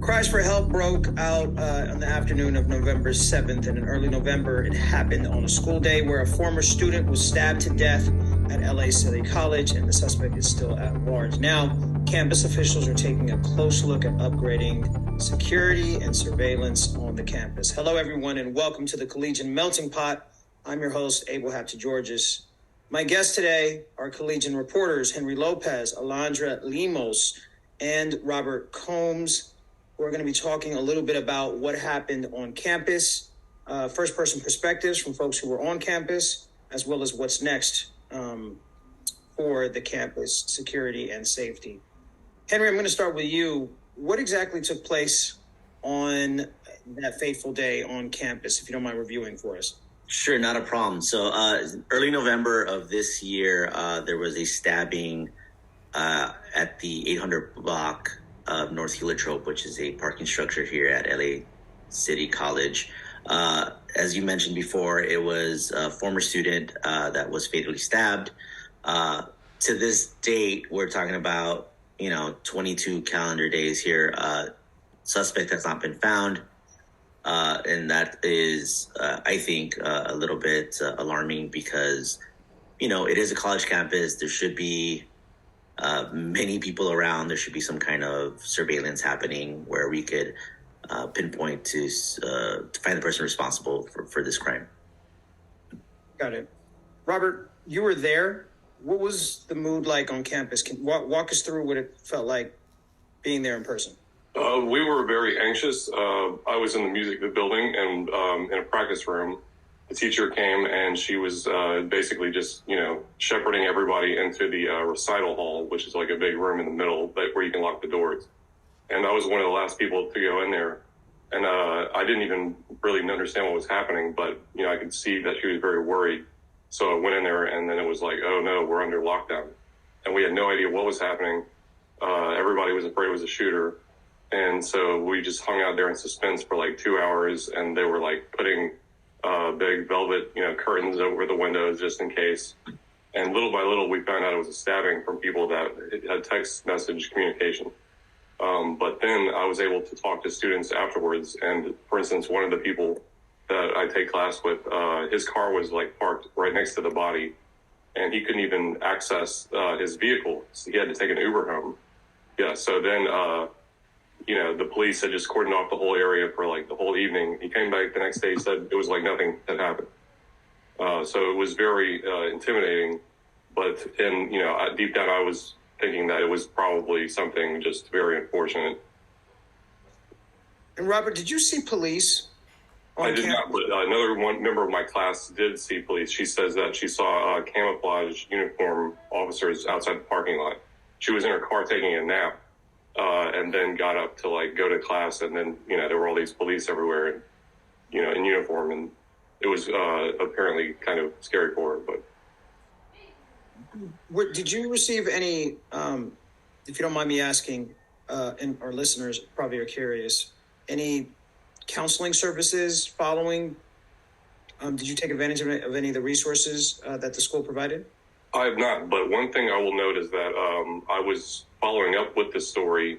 Cries for help broke out on the afternoon of November 7th, and in early November, it happened on a school day where a former student was stabbed to death at LA City College, and the suspect is still at large. Now, campus officials are taking a close look at upgrading security and surveillance on the campus. Hello, everyone, and welcome to the Collegian Melting Pot. I'm your host, Abel Hapter-Georges. My guests today are Collegian reporters Henry Lopez, Alondra Lemos, and Robert Combs. We're going to be talking a little bit about what happened on campus, first-person perspectives from folks who were on campus, as well as what's next for the campus security and safety. Henry, I'm going to start with you. What exactly took place on that fateful day on campus, if you don't mind reviewing for us? Sure, not a problem. So early November of this year, there was a stabbing at the 800 block of North Heliotrope, which is a parking structure here at LA City College. As you mentioned before, it was a former student that was fatally stabbed. To this date, we're talking about, 22 calendar days here. Suspect has not been found. And that is, I think, a little bit alarming because, it is a college campus. There should be many people around. There should be some kind of surveillance happening where we could pinpoint to find the person responsible for this crime. Got it. Robert, you were there. What was the mood like on campus? Walk us through what it felt like being there in person. We were very anxious. I was in the music building and in a practice room. The teacher came and she was basically just, shepherding everybody into the recital hall, which is like a big room in the middle where you can lock the doors. And I was one of the last people to go in there. And I didn't even really understand what was happening, but, I could see that she was very worried. So I went in there and then it was like, oh no, we're under lockdown. And we had no idea what was happening. Everybody was afraid it was a shooter. And so we just hung out there in suspense for like 2 hours, and they were like putting big velvet, curtains over the windows just in case. And little by little, we found out it was a stabbing from people that had text message communication. But then I was able to talk to students afterwards. And for instance, one of the people that I take class with, his car was like parked right next to the body, and he couldn't even access his vehicle. So he had to take an Uber home. Yeah. So then, the police had just cordoned off the whole area for like the whole evening. He came back the next day, said it was like nothing had happened. So it was very intimidating. But deep down, I was thinking that it was probably something just very unfortunate. And Robert, did you see police? I did not, but another one member of my class did see police. She says that she saw camouflage uniform officers outside the parking lot. She was in her car taking a nap. And then got up to go to class, and then there were all these police everywhere, and in uniform, and it was apparently kind of scary for her. But did you receive any? If you don't mind me asking, and our listeners probably are curious, any counseling services following? Did you take advantage of any of the resources that the school provided? I have not, but one thing I will note is that I was following up with this story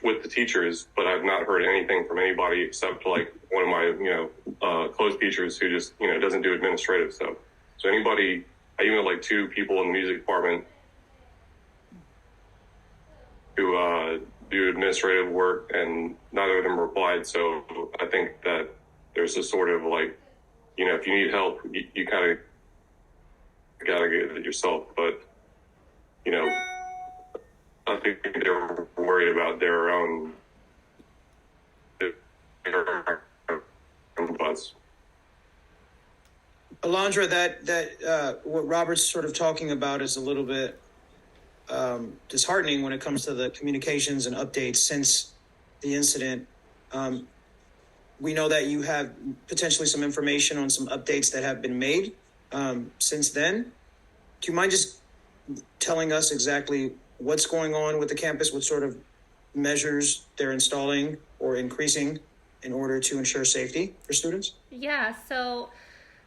with the teachers, but I've not heard anything from anybody except one of my close teachers who just doesn't do administrative stuff. So anybody, I even had 2 people in the music department who do administrative work, and neither of them replied. So I think that there's a sort of if you need help, you kind of gotta get it yourself. But I think they're worried about their own butts. Alondra, that what Robert's sort of talking about is a little bit disheartening when it comes to the communications and updates since the incident. We know that you have potentially some information on some updates that have been made since then. Do you mind just telling us exactly what's going on with the campus, what sort of measures they're installing or increasing in order to ensure safety for students? Yeah, so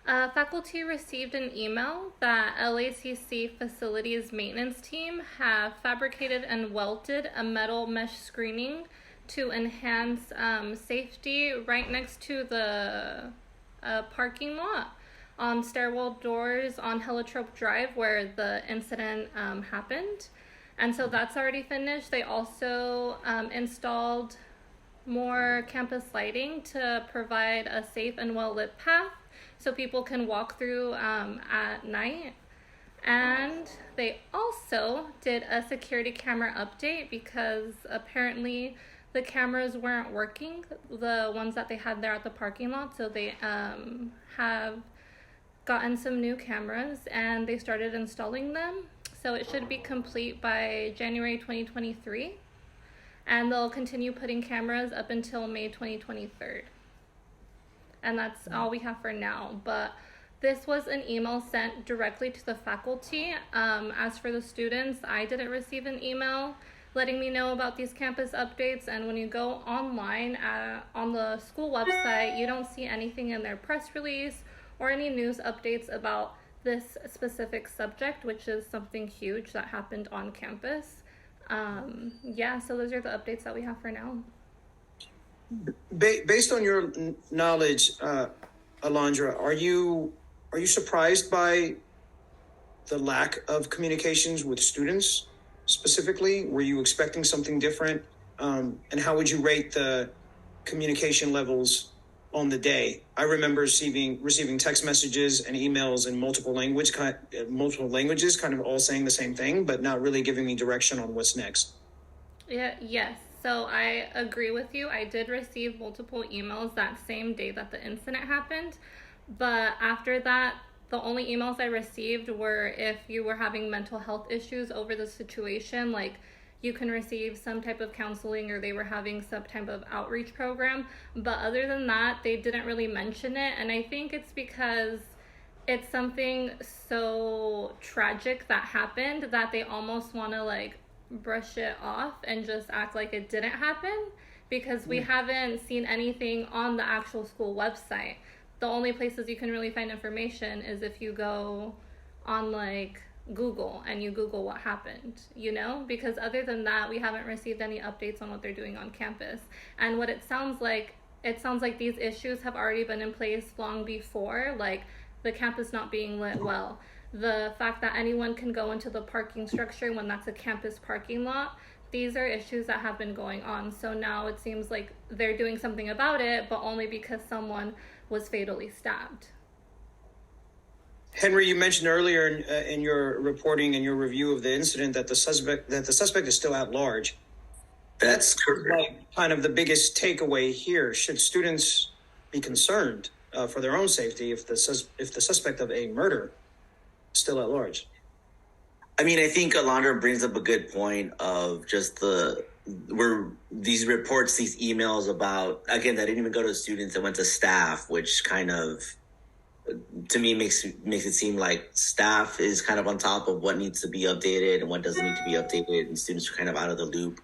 faculty received an email that LACC facilities maintenance team have fabricated and welded a metal mesh screening to enhance safety right next to the parking lot on stairwell doors on Heliotrope Drive where the incident happened. And so that's already finished. They also installed more campus lighting to provide a safe and well-lit path so people can walk through at night. And they also did a security camera update because apparently the cameras weren't working, the ones that they had there at the parking lot. So they have gotten some new cameras and they started installing them. So it should be complete by January 2023. And they'll continue putting cameras up until May 2023. And that's all we have for now. But this was an email sent directly to the faculty. As for the students, I didn't receive an email letting me know about these campus updates. And when you go online on the school website, you don't see anything in their press release or any news updates about this specific subject, which is something huge that happened on campus. So those are the updates that we have for now. Based on your knowledge, Alondra, are you surprised by the lack of communications with students specifically? Were you expecting something different? And how would you rate the communication levels on the day? I remember receiving text messages and emails in multiple languages, kind of all saying the same thing, but not really giving me direction on what's next. Yes. So I agree with you. I did receive multiple emails that same day that the incident happened. But after that, the only emails I received were if you were having mental health issues over the situation, like you can receive some type of counseling or they were having some type of outreach program. But other than that, they didn't really mention it. And I think it's because it's something so tragic that happened that they almost want to brush it off and just act like it didn't happen, because we haven't seen anything on the actual school website. The only places you can really find information is if you go on Google and you Google what happened, because other than that, we haven't received any updates on what they're doing on campus. And what it sounds like these issues have already been in place long before, the campus not being lit well. The fact that anyone can go into the parking structure when that's a campus parking lot, these are issues that have been going on. So now it seems like they're doing something about it, but only because someone was fatally stabbed. Henry, you mentioned earlier in your reporting and your review of the incident that the suspect is still at large. That's kind of the biggest takeaway here. Should students be concerned for their own safety if the suspect of a murder is still at large? I mean, I think Alondra brings up a good point of just these reports, these emails about, again, that didn't even go to students, it went to staff, which kind of, to me, makes it seem like staff is kind of on top of what needs to be updated and what doesn't need to be updated, and students are kind of out of the loop.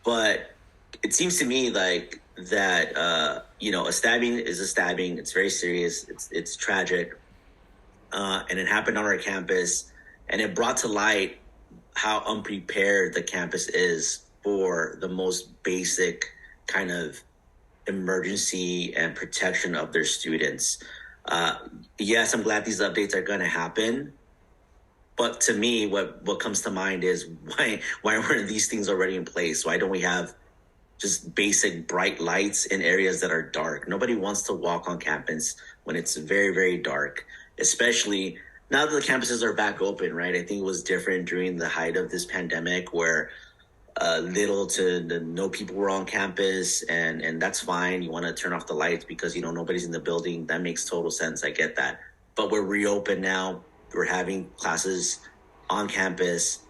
But it seems to me like that, a stabbing is a stabbing. It's very serious. It's tragic. And it happened on our campus, and it brought to light how unprepared the campus is for the most basic kind of emergency and protection of their students. Yes, I'm glad these updates are going to happen. But to me, what comes to mind is why weren't these things already in place? Why don't we have just basic bright lights in areas that are dark? Nobody wants to walk on campus when it's very, very dark, especially now that the campuses are back open, right? I think it was different during the height of this pandemic where little to no people were on campus, and that's fine. You want to turn off the lights because, nobody's in the building. That makes total sense. I get that. But we're reopened now. We're having classes on campus.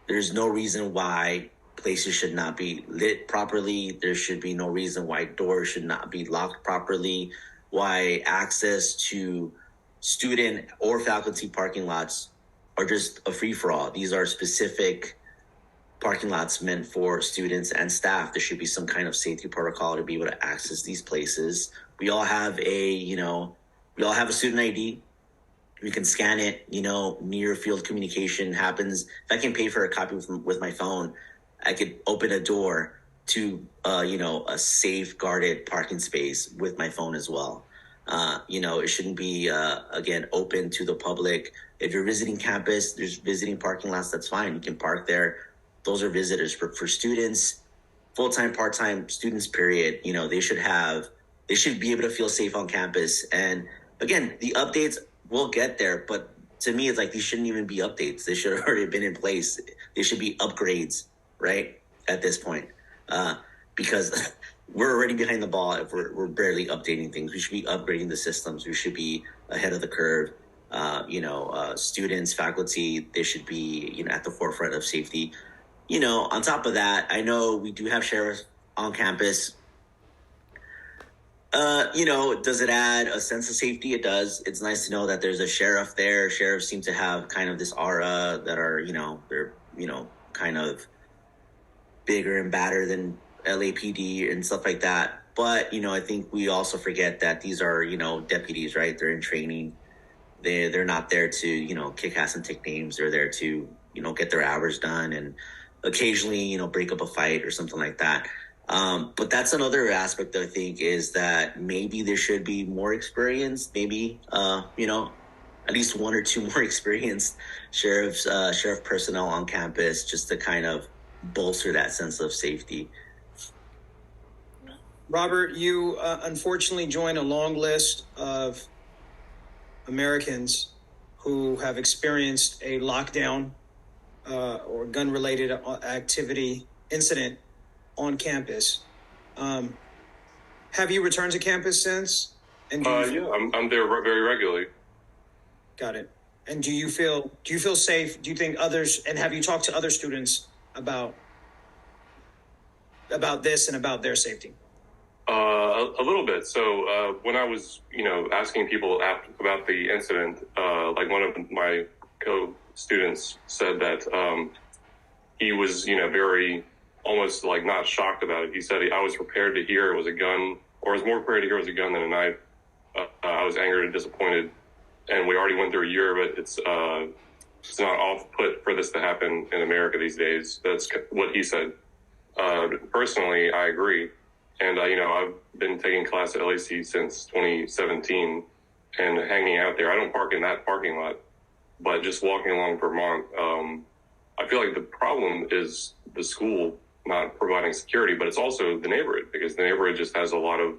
There's no reason why places should not be lit properly. There should be no reason why doors should not be locked properly, why access to student or faculty parking lots are just a free-for-all. These are specific parking lots meant for students and staff. There should be some kind of safety protocol to be able to access these places. We all have a student ID. We can scan it, near field communication happens. If I can pay for a copy with my phone, I could open a door to a safe guarded parking space with my phone as well. It shouldn't be again open to the public. If you're visiting campus, there's visiting parking lots. That's fine. You can park there. Those are visitors. For students, full-time, part-time students, period. They should be able to feel safe on campus. And again, the updates will get there, but to me, it's like these shouldn't even be updates. They should have already been in place. They should be upgrades, right? At this point, because we're already behind the ball if we're barely updating things. We should be upgrading the systems. We should be ahead of the curve. Students, faculty, they should be, at the forefront of safety. On top of that, I know we do have sheriffs on campus. Does it add a sense of safety? It does. It's nice to know that there's a sheriff there. Sheriffs seem to have kind of this aura that are, they're, kind of bigger and badder than LAPD and stuff like that. But, I think we also forget that these are, deputies, right? They're in training. They're not there to, kick ass and take names. They're there to, get their hours done and occasionally, break up a fight or something like that. But that's another aspect, I think, is that maybe there should be more experienced, maybe, at least one or two more experienced sheriff personnel on campus just to kind of bolster that sense of safety. Robert, you unfortunately join a long list of Americans who have experienced a lockdown or gun-related activity incident on campus. Have you returned to campus since? And yeah, I'm there very regularly. Got it. And do you feel safe? Do you think others, and have you talked to other students about this and about their safety? A little bit. So when I was, asking people about the incident, like one of my co-students said that he was, very almost like not shocked about it. He said, I was prepared to hear it was a gun, or I was more prepared to hear it was a gun than a knife. I was angered and disappointed. And we already went through a year, but it's not off-put for this to happen in America these days. That's what he said. Personally, I agree. And, I've been taking class at LAC since 2017 and hanging out there. I don't park in that parking lot, but just walking along Vermont, I feel like the problem is the school not providing security, but it's also the neighborhood, because the neighborhood just has a lot of,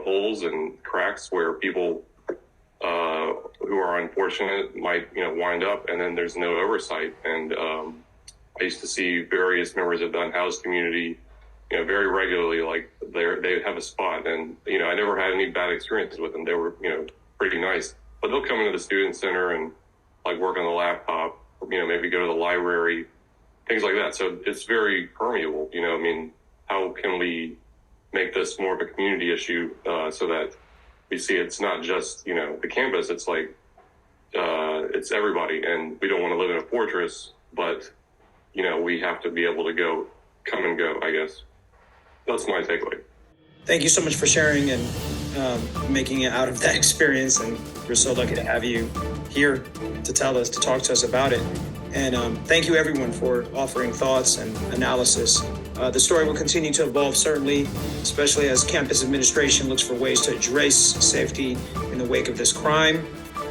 holes and cracks where people who are unfortunate might, wind up, and then there's no oversight. And I used to see various members of the unhoused community, very regularly, like they have a spot. And, I never had any bad experiences with them. They were, pretty nice. But they'll come into the student center and like work on the laptop, maybe go to the library, things like that. So it's very permeable. How can we make this more of a community issue so that we see it's not just, the campus, it's like, it's everybody. And we don't want to live in a fortress, but, we have to be able to come and go, I guess. That's my takeaway. Thank you so much for sharing and making it out of that experience. And we're so lucky to have you here to talk to us about it. And thank you, everyone, for offering thoughts and analysis. The story will continue to evolve, certainly, especially as campus administration looks for ways to address safety in the wake of this crime.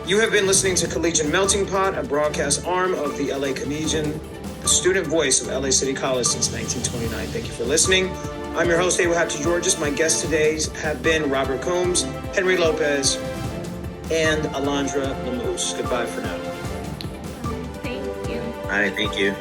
You have been listening to Collegian Melting Pot, a broadcast arm of the LA Collegian, the student voice of LA City College since 1929. Thank you for listening. I'm your host, Abel Georges. My guests today have been Robert Combs, Henry Lopez, and Alondra Lemus. Goodbye for now. Thank you. All right, thank you.